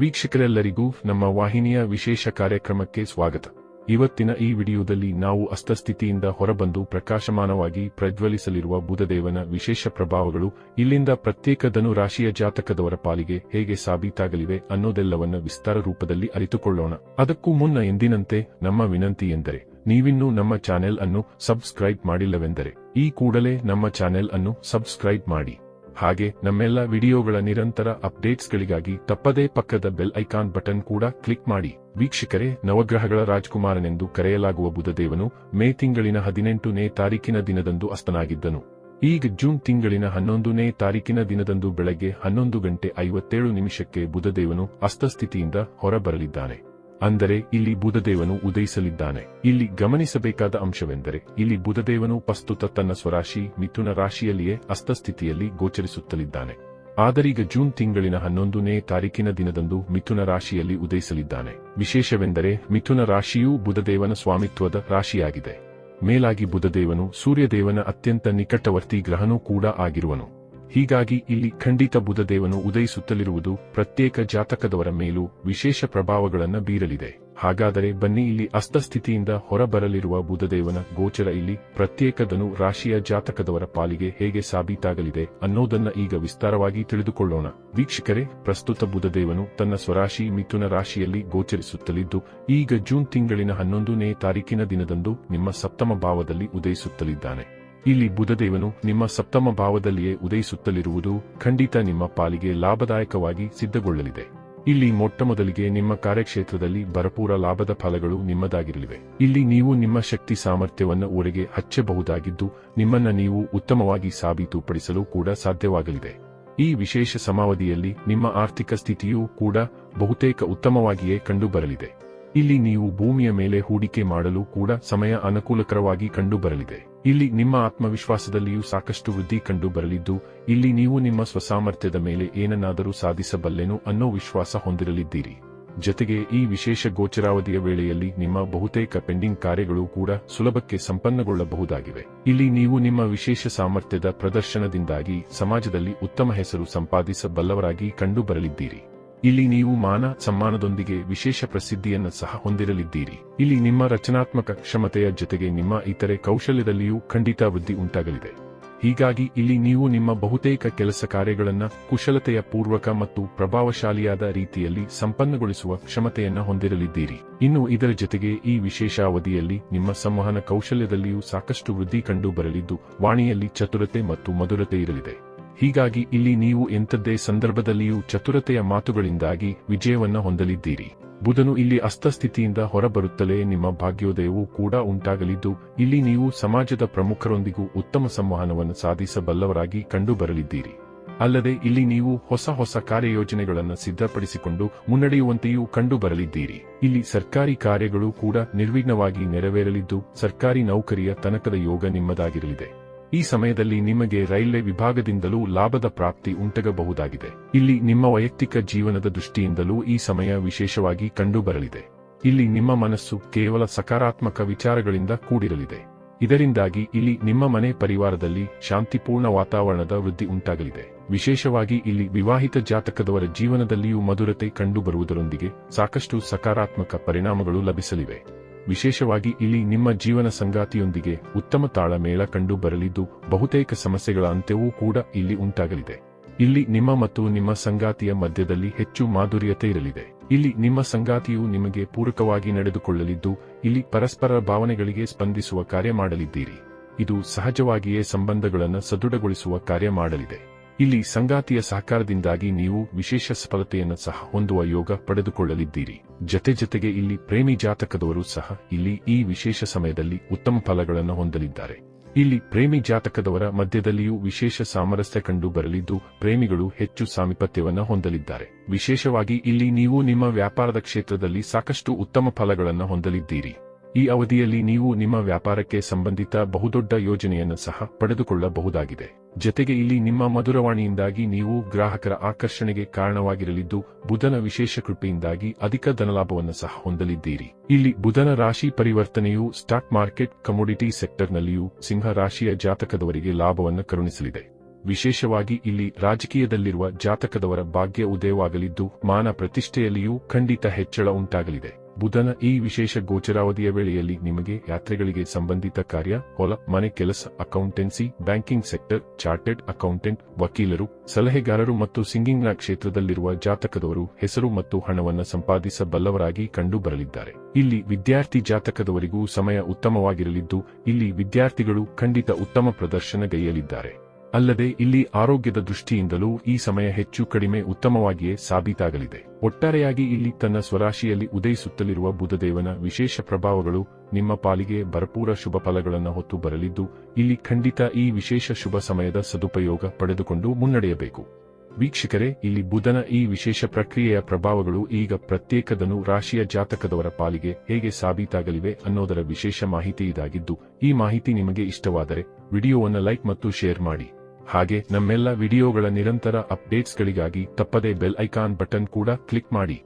ವೀಕ್ಷಕರೆಲ್ಲರಿಗೂ ನಮ್ಮ ವಾಹಿನಿಯ ವಿಶೇಷ ಕಾರ್ಯಕ್ರಮಕ್ಕೆ ಸ್ವಾಗತ. ಇವತ್ತಿನ ಈ ವಿಡಿಯೋದಲ್ಲಿ ನಾವು ಅಸ್ತಸ್ಥಿತಿಯಿಂದ ಹೊರಬಂದು ಪ್ರಕಾಶಮಾನವಾಗಿ ಪ್ರಜ್ವಲಿಸಲಿರುವ ಬುಧದೇವನ ವಿಶೇಷ ಪ್ರಭಾವಗಳು ಇಲ್ಲಿಂದ ಪ್ರತ್ಯೇಕ ಧನು ರಾಶಿಯ ಜಾತಕದವರ ಪಾಲಿಗೆ ಹೇಗೆ ಸಾಬೀತಾಗಲಿವೆ ಅನ್ನೋದೆಲ್ಲವನ್ನ ವಿಸ್ತಾರ ರೂಪದಲ್ಲಿ ಅರಿತುಕೊಳ್ಳೋಣ. ಅದಕ್ಕೂ ಮುನ್ನ ಎಂದಿನಂತೆ ನಮ್ಮ ವಿನಂತಿ ಎಂದರೆ ನೀವಿನ್ನೂ ನಮ್ಮ ಚಾನೆಲ್ ಅನ್ನು ಸಬ್ಸ್ಕ್ರೈಬ್ ಮಾಡಿಲ್ಲವೆಂದರೆ ಈ ಕೂಡಲೇ ನಮ್ಮ ಚಾನೆಲ್ ಅನ್ನು ಸಬ್ಸ್ಕ್ರೈಬ್ ಮಾಡಿ. ಹಾಗೆ ನಮ್ಮೆಲ್ಲ ವಿಡಿಯೋಗಳ ನಿರಂತರ ಅಪ್ಡೇಟ್ಸ್ಗಳಿಗಾಗಿ ತಪ್ಪದೇ ಪಕ್ಕದ ಬೆಲ್ ಐಕಾನ್ ಬಟನ್ ಕೂಡ ಕ್ಲಿಕ್ ಮಾಡಿ. ವೀಕ್ಷಕರೇ, ನವಗ್ರಹಗಳ ರಾಜಕುಮಾರನೆಂದು ಕರೆಯಲಾಗುವ ಬುಧದೇವನು ಮೇ ತಿಂಗಳಿನ 18ನೇ ತಾರೀಕಿನ ದಿನದಂದು ಅಸ್ತನಾಗಿದ್ದನು. ಈಗ ಜೂನ್ ತಿಂಗಳಿನ 11ನೇ ತಾರೀಕಿನ ದಿನದಂದು ಬೆಳಗ್ಗೆ 11:57 ಬುಧದೇವನು ಅಸ್ತಸ್ಥಿತಿಯಿಂದ ಹೊರಬರಲಿದ್ದಾನೆ. ಅಂದರೆ ಇಲ್ಲಿ ಬುಧದೇವನು ಉದಯಿಸಲಿದ್ದಾನೆ. ಇಲ್ಲಿ ಗಮನಿಸಬೇಕಾದ ಅಂಶವೆಂದರೆ ಇಲ್ಲಿ ಬುಧದೇವನು ಪ್ರಸ್ತುತ ತನ್ನ ಸ್ವರಾಶಿ ಮಿಥುನ ರಾಶಿಯಲ್ಲಿಯೇ ಅಸ್ತಸ್ಥಿತಿಯಲ್ಲಿ ಗೋಚರಿಸುತ್ತಲಿದ್ದಾನೆ. ಆದರೀಗ ಜೂನ್ ತಿಂಗಳಿನ 11ನೇ ತಾರೀಕಿನ ದಿನದಂದು ಮಿಥುನ ರಾಶಿಯಲ್ಲಿ ಉದಯಿಸಲಿದ್ದಾನೆ. ವಿಶೇಷವೆಂದರೆ ಮಿಥುನ ರಾಶಿಯೂ ಬುಧದೇವನ ಸ್ವಾಮಿತ್ವದ ರಾಶಿಯಾಗಿದೆ. ಮೇಲಾಗಿ ಬುಧದೇವನು ಸೂರ್ಯದೇವನ ಅತ್ಯಂತ ನಿಕಟವರ್ತಿ ಗ್ರಹನೂ ಕೂಡ ಆಗಿರುವನು. ಹೀಗಾಗಿ ಇಲ್ಲಿ ಖಂಡಿತ ಬುಧದೇವನು ಉದಯಿಸುತ್ತಲಿರುವುದು ಪ್ರತ್ಯೇಕ ಜಾತಕದವರ ಮೇಲೂ ವಿಶೇಷ ಪ್ರಭಾವಗಳನ್ನು ಬೀರಲಿದೆ. ಹಾಗಾದರೆ ಬನ್ನಿ, ಇಲ್ಲಿ ಅಸ್ತಸ್ಥಿತಿಯಿಂದ ಹೊರಬರಲಿರುವ ಬುಧದೇವನ ಗೋಚರ ಇಲ್ಲಿ ಪ್ರತ್ಯೇಕ ಧನು ರಾಶಿಯ ಜಾತಕದವರ ಪಾಲಿಗೆ ಹೇಗೆ ಸಾಬೀತಾಗಲಿದೆ ಅನ್ನೋದನ್ನ ಈಗ ವಿಸ್ತಾರವಾಗಿ ತಿಳಿದುಕೊಳ್ಳೋಣ. ವೀಕ್ಷಕರೇ, ಪ್ರಸ್ತುತ ಬುಧದೇವನು ತನ್ನ ಸ್ವರಾಶಿ ಮಿಥುನ ರಾಶಿಯಲ್ಲಿ ಗೋಚರಿಸುತ್ತಲಿದ್ದು ಈಗ ಜೂನ್ ತಿಂಗಳಿನ 11ನೇ ತಾರೀಕಿನ ದಿನದಂದು ನಿಮ್ಮ ಸಪ್ತಮ ಭಾವದಲ್ಲಿ ಉದಯಿಸುತ್ತಲಿದ್ದಾನೆ. ಇಲ್ಲಿ ಬುಧದೇವನು ನಿಮ್ಮ ಸಪ್ತಮ ಭಾವದಲ್ಲಿಯೇ ಉದಯಿಸುತ್ತಲಿರುವುದು ಖಂಡಿತ ನಿಮ್ಮ ಪಾಲಿಗೆ ಲಾಭದಾಯಕವಾಗಿ ಸಿದ್ಧಗೊಳ್ಳಲಿದೆ. ಇಲ್ಲಿ ಮೊಟ್ಟಮೊದಲಿಗೆ ನಿಮ್ಮ ಕಾರ್ಯಕ್ಷೇತ್ರದಲ್ಲಿ ಭರಪೂರ ಲಾಭದ ಫಲಗಳು ನಿಮ್ಮದಾಗಿರಲಿವೆ. ಇಲ್ಲಿ ನೀವು ನಿಮ್ಮ ಶಕ್ತಿ ಸಾಮರ್ಥ್ಯವನ್ನು ಒರೆಗೆ ಹಚ್ಚಬಹುದಾಗಿದ್ದು ನಿಮ್ಮನ್ನ ನೀವು ಉತ್ತಮವಾಗಿ ಸಾಬೀತುಪಡಿಸಲು ಕೂಡ ಸಾಧ್ಯವಾಗಲಿದೆ. ಈ ವಿಶೇಷ ಸಮಾವಧಿಯಲ್ಲಿ ನಿಮ್ಮ ಆರ್ಥಿಕ ಸ್ಥಿತಿಯೂ ಕೂಡ ಬಹುತೇಕ ಉತ್ತಮವಾಗಿಯೇ ಕಂಡುಬರಲಿದೆ. ಇಲ್ಲಿ ನೀವು ಭೂಮಿಯ ಮೇಲೆ ಹೂಡಿಕೆ ಮಾಡಲು ಕೂಡ ಸಮಯ ಅನುಕೂಲಕರವಾಗಿ ಕಂಡುಬರಲಿದೆ. ಇಲ್ಲಿ ನಿಮ್ಮ ಆತ್ಮವಿಶ್ವಾಸದಲ್ಲಿಯೂ ಸಾಕಷ್ಟು ವೃದ್ಧಿ ಕಂಡುಬರಲಿದ್ದು ಇಲ್ಲಿ ನೀವು ನಿಮ್ಮ ಸ್ವಸಾಮರ್ಥ್ಯದ ಮೇಲೆ ಏನನ್ನಾದರೂ ಸಾಧಿಸಬಲ್ಲೆನು ಅನ್ನೋ ವಿಶ್ವಾಸ ಹೊಂದಿರಲಿದ್ದೀರಿ. ಜೊತೆಗೆ ಈ ವಿಶೇಷ ಗೋಚರಾವಧಿಯ ವೇಳೆಯಲ್ಲಿ ನಿಮ್ಮ ಬಹುತೇಕ ಪೆಂಡಿಂಗ್ ಕಾರ್ಯಗಳು ಕೂಡ ಸುಲಭಕ್ಕೆ ಸಂಪನ್ನಗೊಳ್ಳಬಹುದಾಗಿವೆ. ಇಲ್ಲಿ ನೀವು ನಿಮ್ಮ ವಿಶೇಷ ಸಾಮರ್ಥ್ಯದ ಪ್ರದರ್ಶನದಿಂದಾಗಿ ಸಮಾಜದಲ್ಲಿ ಉತ್ತಮ ಹೆಸರು ಸಂಪಾದಿಸಬಲ್ಲವರಾಗಿ ಕಂಡುಬರಲಿದ್ದೀರಿ. ಇಲ್ಲಿ ನೀವು ಮಾನ ಸಮ್ಮಾನದೊಂದಿಗೆ ವಿಶೇಷ ಪ್ರಸಿದ್ಧಿಯನ್ನು ಸಹ ಹೊಂದಿರಲಿದ್ದೀರಿ. ಇಲ್ಲಿ ನಿಮ್ಮ ರಚನಾತ್ಮಕ ಕ್ಷಮತೆಯ ಜೊತೆಗೆ ನಿಮ್ಮ ಇತರೆ ಕೌಶಲ್ಯದಲ್ಲಿಯೂ ಖಂಡಿತ ವೃದ್ಧಿ ಉಂಟಾಗಲಿದೆ. ಹೀಗಾಗಿ ಇಲ್ಲಿ ನೀವು ನಿಮ್ಮ ಬಹುತೇಕ ಕೆಲಸ ಕಾರ್ಯಗಳನ್ನು ಕುಶಲತೆಯ ಪೂರ್ವಕ ಮತ್ತು ಪ್ರಭಾವಶಾಲಿಯಾದ ರೀತಿಯಲ್ಲಿ ಸಂಪನ್ನಗೊಳಿಸುವ ಕ್ಷಮತೆಯನ್ನು ಹೊಂದಿರಲಿದ್ದೀರಿ. ಇನ್ನು ಇದರ ಜೊತೆಗೆ ಈ ವಿಶೇಷ ಅವಧಿಯಲ್ಲಿ ನಿಮ್ಮ ಸಂವಹನ ಕೌಶಲ್ಯದಲ್ಲಿಯೂ ಸಾಕಷ್ಟು ವೃದ್ಧಿ ಕಂಡುಬರಲಿದ್ದು ವಾಣಿಯಲ್ಲಿ ಚತುರತೆ ಮತ್ತು ಮಧುರತೆ ಇರಲಿದೆ. ಹೀಗಾಗಿ ಇಲ್ಲಿ ನೀವು ಎಂಥದ್ದೇ ಸಂದರ್ಭದಲ್ಲಿಯೂ ಚತುರತೆಯ ಮಾತುಗಳಿಂದಾಗಿ ವಿಜಯವನ್ನ ಹೊಂದಲಿದ್ದೀರಿ. ಬುಧನು ಇಲ್ಲಿ ಅಸ್ತಸ್ಥಿತಿಯಿಂದ ಹೊರಬರುತ್ತಲೇ ನಿಮ್ಮ ಭಾಗ್ಯೋದಯವೂ ಕೂಡ ಉಂಟಾಗಲಿದ್ದು ಇಲ್ಲಿ ನೀವು ಸಮಾಜದ ಪ್ರಮುಖರೊಂದಿಗೂ ಉತ್ತಮ ಸಂವಹನವನ್ನು ಸಾಧಿಸಬಲ್ಲವರಾಗಿ ಕಂಡುಬರಲಿದ್ದೀರಿ. ಅಲ್ಲದೆ ಇಲ್ಲಿ ನೀವು ಹೊಸ ಕಾರ್ಯಯೋಜನೆಗಳನ್ನು ಸಿದ್ಧಪಡಿಸಿಕೊಂಡು ಮುನ್ನಡೆಯುವಂತೆಯೂ ಕಂಡುಬರಲಿದ್ದೀರಿ. ಇಲ್ಲಿ ಸರ್ಕಾರಿ ಕಾರ್ಯಗಳು ಕೂಡ ನಿರ್ವಿಘ್ನವಾಗಿ ನೆರವೇರಲಿದ್ದು ಸರ್ಕಾರಿ ನೌಕರಿಯ ತನಕದ ಯೋಗ ನಿಮ್ಮದಾಗಿರಲಿದೆ. ಈ ಸಮಯದಲ್ಲಿ ನಿಮಗೆ ರೈಲ್ವೆ ವಿಭಾಗದಿಂದಲೂ ಲಾಭದ ಪ್ರಾಪ್ತಿ ಉಂಟಾಗಬಹುದಾಗಿದೆ. ಇಲ್ಲಿ ನಿಮ್ಮ ವೈಯಕ್ತಿಕ ಜೀವನದ ದೃಷ್ಟಿಯಿಂದಲೂ ಈ ಸಮಯ ವಿಶೇಷವಾಗಿ ಕಂಡುಬರಲಿದೆ. ಇಲ್ಲಿ ನಿಮ್ಮ ಮನಸ್ಸು ಕೇವಲ ಸಕಾರಾತ್ಮಕ ವಿಚಾರಗಳಿಂದ ಕೂಡಿರಲಿದೆ. ಇದರಿಂದಾಗಿ ಇಲ್ಲಿ ನಿಮ್ಮ ಮನೆ ಪರಿವಾರದಲ್ಲಿ ಶಾಂತಿಪೂರ್ಣ ವಾತಾವರಣದ ವೃದ್ಧಿ ಉಂಟಾಗಲಿದೆ. ವಿಶೇಷವಾಗಿ ಇಲ್ಲಿ ವಿವಾಹಿತ ಜಾತಕದವರ ಜೀವನದಲ್ಲಿಯೂ ಮಧುರತೆ ಕಂಡುಬರುವುದರೊಂದಿಗೆ ಸಾಕಷ್ಟು ಸಕಾರಾತ್ಮಕ ಪರಿಣಾಮಗಳು ಲಭಿಸಲಿವೆ. ವಿಶೇಷವಾಗಿ ಇಲ್ಲಿ ನಿಮ್ಮ ಜೀವನ ಸಂಗಾತಿಯೊಂದಿಗೆ ಉತ್ತಮ ತಾಳಮೇಳ ಕಂಡು ಬರಲಿದ್ದು ಬಹುತೇಕ ಸಮಸ್ಯೆಗಳ ಅಂತ್ಯವೂ ಕೂಡ ಇಲ್ಲಿ ಉಂಟಾಗಲಿದೆ. ಇಲ್ಲಿ ನಿಮ್ಮ ಮತ್ತು ನಿಮ್ಮ ಸಂಗಾತಿಯ ಮಧ್ಯದಲ್ಲಿ ಹೆಚ್ಚು ಮಾಧುರ್ಯತೆ ಇರಲಿದೆ. ಇಲ್ಲಿ ನಿಮ್ಮ ಸಂಗಾತಿಯು ನಿಮಗೆ ಪೂರಕವಾಗಿ ನಡೆದುಕೊಳ್ಳಲಿದ್ದು ಇಲ್ಲಿ ಪರಸ್ಪರ ಭಾವನೆಗಳಿಗೆ ಸ್ಪಂದಿಸುವ ಕಾರ್ಯ ಮಾಡಲಿದ್ದೀರಿ. ಇದು ಸಹಜವಾಗಿಯೇ ಸಂಬಂಧಗಳನ್ನು ಸದೃಢಗೊಳಿಸುವ ಕಾರ್ಯ ಮಾಡಲಿದೆ. ಇಲ್ಲಿ ಸಂಗಾತಿಯ ಸಹಕಾರದಿಂದಾಗಿ ನೀವು ವಿಶೇಷ ಸಫಲತೆಯನ್ನು ಸಹ ಹೊಂದುವ ಯೋಗ ಪಡೆದುಕೊಳ್ಳಲಿದ್ದೀರಿ. ಜೊತೆಗೆ ಇಲ್ಲಿ ಪ್ರೇಮಿ ಜಾತಕದವರು ಸಹ ಇಲ್ಲಿ ಈ ವಿಶೇಷ ಸಮಯದಲ್ಲಿ ಉತ್ತಮ ಫಲಗಳನ್ನು ಹೊಂದಲಿದ್ದಾರೆ. ಇಲ್ಲಿ ಪ್ರೇಮಿ ಜಾತಕದವರ ಮಧ್ಯದಲ್ಲಿಯೂ ವಿಶೇಷ ಸಾಮರಸ್ಯ ಕಂಡು ಬರಲಿದ್ದು ಪ್ರೇಮಿಗಳು ಹೆಚ್ಚು ಸಾಮೀಪ್ಯವನ್ನು ಹೊಂದಲಿದ್ದಾರೆ. ವಿಶೇಷವಾಗಿ ಇಲ್ಲಿ ನೀವು ನಿಮ್ಮ ವ್ಯಾಪಾರದ ಕ್ಷೇತ್ರದಲ್ಲಿ ಸಾಕಷ್ಟು ಉತ್ತಮ ಫಲಗಳನ್ನು ಹೊಂದಲಿದ್ದೀರಿ. ಈ ಅವಧಿಯಲ್ಲಿ ನೀವು ನಿಮ್ಮ ವ್ಯಾಪಾರಕ್ಕೆ ಸಂಬಂಧಿತ ಬಹುದೊಡ್ಡ ಯೋಜನೆಯನ್ನು ಸಹ ಪಡೆದುಕೊಳ್ಳಬಹುದಾಗಿದೆ. ಜೊತೆಗೆ ಇಲ್ಲಿ ನಿಮ್ಮ ಮಧುರವಾಣಿಯಿಂದಾಗಿ ನೀವು ಗ್ರಾಹಕರ ಆಕರ್ಷಣೆಗೆ ಕಾರಣವಾಗಿರಲಿದ್ದು ಬುಧನ ವಿಶೇಷ ಕೃಪೆಯಿಂದಾಗಿ ಅಧಿಕ ಧನಲಾಭವನ್ನು ಸಹ ಹೊಂದಲಿದ್ದೀರಿ. ಇಲ್ಲಿ ಬುಧನ ರಾಶಿ ಪರಿವರ್ತನೆಯು ಸ್ಟಾಕ್ ಮಾರ್ಕೆಟ್ ಕಮೋಡಿಟಿ ಸೆಕ್ಟರ್ನಲ್ಲಿಯೂ ಸಿಂಹ ರಾಶಿಯ ಜಾತಕದವರಿಗೆ ಲಾಭವನ್ನು ಕರುಣಿಸಲಿದೆ. ವಿಶೇಷವಾಗಿ ಇಲ್ಲಿ ರಾಜಕೀಯದಲ್ಲಿರುವ ಜಾತಕದವರ ಭಾಗ್ಯ ಉದಯವಾಗಲಿದ್ದು ಮಾನ ಪ್ರತಿಷ್ಠೆಯಲ್ಲಿಯೂ ಖಂಡಿತ ಹೆಚ್ಚಳ ಉಂಟಾಗಲಿದೆ. ಬುಧನ ಈ ವಿಶೇಷ ಗೋಚರಾವಧಿಯ ವೇಳೆಯಲ್ಲಿ ನಿಮಗೆ ಯಾತ್ರೆಗಳಿಗೆ ಸಂಬಂಧಿತ ಕಾರ್ಯ, ಹೊಲ, ಮನೆ ಕೆಲಸ, accountancy, banking sector, chartered accountant, ವಕೀಲರು, ಸಲಹೆಗಾರರು ಮತ್ತು ಸಿಂಗಿಂಗ್ನ ಕ್ಷೇತ್ರದಲ್ಲಿರುವ ಜಾತಕದವರು ಹೆಸರು ಮತ್ತು ಹಣವನ್ನು ಸಂಪಾದಿಸಬಲ್ಲವರಾಗಿ ಕಂಡು ಬರಲಿದ್ದಾರೆ. ಇಲ್ಲಿ ವಿದ್ಯಾರ್ಥಿ ಜಾತಕದವರಿಗೂ ಸಮಯ ಉತ್ತಮವಾಗಿರಲಿದ್ದು ಇಲ್ಲಿ ವಿದ್ಯಾರ್ಥಿಗಳು ಖಂಡಿತ ಉತ್ತಮ ಪ್ರದರ್ಶನಗೈಯಲಿದ್ದಾರೆ. ಅಲ್ಲದೆ ಇಲ್ಲಿ ಆರೋಗ್ಯದ ದೃಷ್ಟಿಯಿಂದಲೂ ಈ ಸಮಯ ಹೆಚ್ಚು ಕಡಿಮೆ ಉತ್ತಮವಾಗಿಯೇ ಸಾಬೀತಾಗಲಿದೆ. ಒಟ್ಟಾರೆಯಾಗಿ ಇಲ್ಲಿ ತನ್ನ ಸ್ವರಾಶಿಯಲ್ಲಿ ಉದಯಿಸುತ್ತಲಿರುವ ಬುಧದೇವನ ವಿಶೇಷ ಪ್ರಭಾವಗಳು ನಿಮ್ಮ ಪಾಲಿಗೆ ಭರಪೂರ ಶುಭ ಫಲಗಳನ್ನು ಹೊತ್ತು ಬರಲಿದ್ದು ಇಲ್ಲಿ ಖಂಡಿತ ಈ ವಿಶೇಷ ಶುಭ ಸಮಯದ ಸದುಪಯೋಗ ಪಡೆದುಕೊಂಡು ಮುನ್ನಡೆಯಬೇಕು. ವೀಕ್ಷಕರೇ, ಇಲ್ಲಿ ಬುಧನ ಈ ವಿಶೇಷ ಪ್ರಕ್ರಿಯೆಯ ಪ್ರಭಾವಗಳು ಈಗ ಪ್ರತ್ಯೇಕ ಧನು ರಾಶಿಯ ಜಾತಕದವರ ಪಾಲಿಗೆ ಹೇಗೆ ಸಾಬೀತಾಗಲಿವೆ ಅನ್ನೋದರ ವಿಶೇಷ ಮಾಹಿತಿ ಇದಾಗಿದ್ದು, ಈ ಮಾಹಿತಿ ನಿಮಗೆ ಇಷ್ಟವಾದರೆ ವಿಡಿಯೋವನ್ನು ಲೈಕ್ ಮತ್ತು ಶೇರ್ ಮಾಡಿ. ಹಾಗೆ ನಮ್ಮೆಲ್ಲ ವಿಡಿಯೋಗಳ ನಿರಂತರ ಅಪ್ಡೇಟ್ಸ್ಗಳಿಗಾಗಿ ತಪ್ಪದೇ ಬೆಲ್ ಐಕಾನ್ ಬಟನ್ ಕೂಡ ಕ್ಲಿಕ್ ಮಾಡಿ.